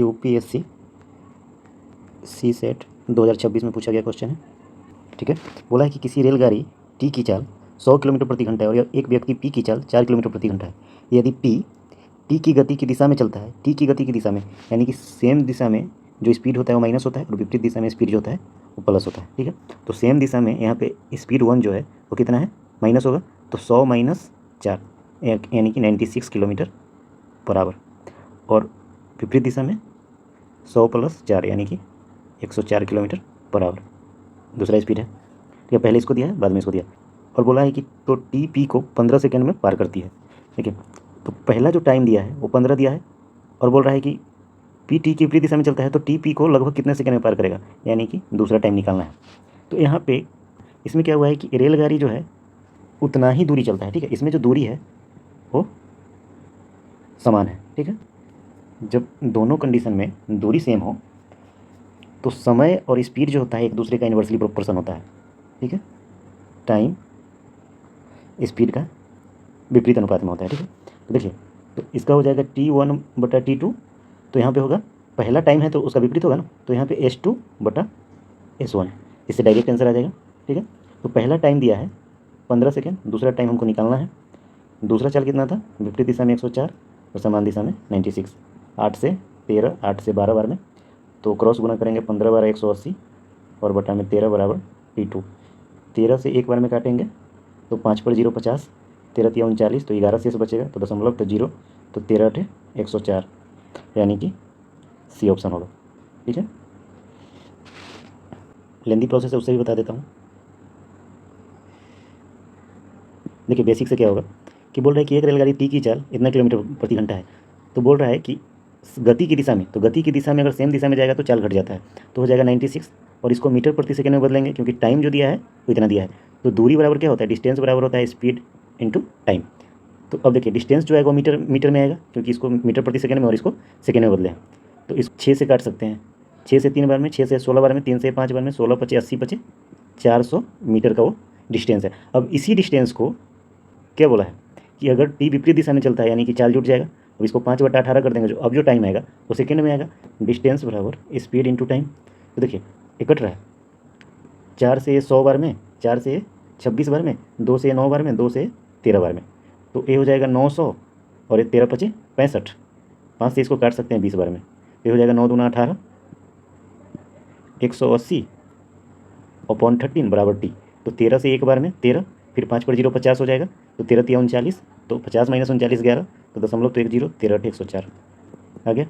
UPSC सी set 2026 में पूछा गया क्वेश्चन है। ठीक है, बोला है कि किसी रेलगाड़ी टी की चाल 100 किलोमीटर प्रति घंटा है और एक व्यक्ति पी की चाल 4 किलोमीटर प्रति घंटा है। यदि पी टी की गति की दिशा में चलता है, टी की गति की दिशा में यानी कि सेम दिशा में जो स्पीड होता है वो माइनस होता है और विपरीत दिशा में स्पीड जो होता है वो प्लस होता है। ठीक है, तो सेम दिशा में यहाँ पे स्पीड 1 जो है वो कितना है, माइनस होगा, तो 100 माइनस 4 यानी कि 96 किलोमीटर पर आवर, और विपरीत दिशा में 100 प्लस 4 यानी कि 104 किलोमीटर पर आवर दूसरा स्पीड है। ठीक है, पहले इसको दिया है, बाद में इसको दिया, और बोला है कि तो टी पी को 15 सेकेंड में पार करती है। ठीक है, तो पहला जो टाइम दिया है वो 15 दिया है और बोल रहा है कि पी टी की विपरीत दिशा में चलता है तो टी पी को लगभग कितने सेकंड में पार करेगा, यानी कि दूसरा टाइम निकालना है। तो यहाँ पे इसमें क्या हुआ है कि रेलगाड़ी जो है उतना ही दूरी चलता है। ठीक है, इसमें जो दूरी है वो समान है। ठीक है, जब दोनों कंडीशन में दूरी सेम हो तो समय और स्पीड जो होता है एक दूसरे का इन्वर्सली प्रोपोर्शन होता है। ठीक है, टाइम स्पीड का विपरीत अनुपात में होता है। ठीक है, तो देखिए, तो इसका हो जाएगा T1 बटा T2, तो यहाँ पे होगा पहला टाइम है तो उसका विपरीत होगा ना, तो यहाँ पे S2 बटा S1, इससे डायरेक्ट आंसर आ जाएगा। ठीक है, तो पहला टाइम दिया है 15 सेकेंड, दूसरा टाइम हमको निकालना है। दूसरा चाल कितना था, विपरीत दिशा में 104 और समान दिशा में 96, 8 से 13, 8 से 12 बार में, तो क्रॉस गुना करेंगे 15 बार 180 और बटा में 13 बराबर T2। 13 से एक बार में काटेंगे तो 5 पर 0 50, 13 तिया 39, तो 11 शेष बचेगा, तो दशमलव तो 0, तो 13 8 104, यानी कि सी ऑप्शन होगा। ठीक है, लेंदी प्रोसेस है उससे भी बता देता हूँ। देखिए बेसिक से क्या होगा कि बोल रहा है कि एक रेलगाड़ी टी की चाल इतना किलोमीटर प्रति घंटा है, तो बोल रहा है कि गति की दिशा में, तो गति की दिशा में अगर सेम दिशा में जाएगा तो चाल घट जाता है, तो हो जाएगा 96, और इसको मीटर प्रति सेकंड में बदलेंगे क्योंकि टाइम जो दिया है वो इतना दिया है। तो दूरी बराबर क्या होता है, डिस्टेंस बराबर होता है स्पीड इंटू टाइम। तो अब देखिए डिस्टेंस जो है वो मीटर में आएगा क्योंकि इसको मीटर प्रति सेकंड में और इसको सेकंड में बदले हैं, तो इस 6 से काट सकते हैं, 6 से 3 बार में, 6 से 16 बार में, 3 से 5 बार में, 16 पचे 80 पचे 400 मीटर का वो डिस्टेंस है। अब इसी डिस्टेंस को क्या बोला है कि अगर टी विपरीत दिशा में चलता है यानी कि चाल जुट जाएगा, अब इसको 5/18 कर देंगे, जो अब जो टाइम आएगा वो सेकेंड में आएगा, डिस्टेंस बराबर स्पीड इंटू टाइम। तो देखिए ये कट रहा है, 4 से 100 बार में, 4 से 26 बार में, 2 से 9 बार में, 2 से 13 बार में, तो ये हो जाएगा 900 और ये 13 पचे 65, 5 से इसको काट सकते हैं 20 बार में, ये हो जाएगा 9 दूना 18, 180 अपॉन 13 बराबर टी। तो 13 से एक बार में 13, फिर 5 पर 0 50 हो जाएगा, तो 13 तिया 39, तो 50 माइनस 39 11, तो दशमलव तो 10, 13 8 104 आ गया।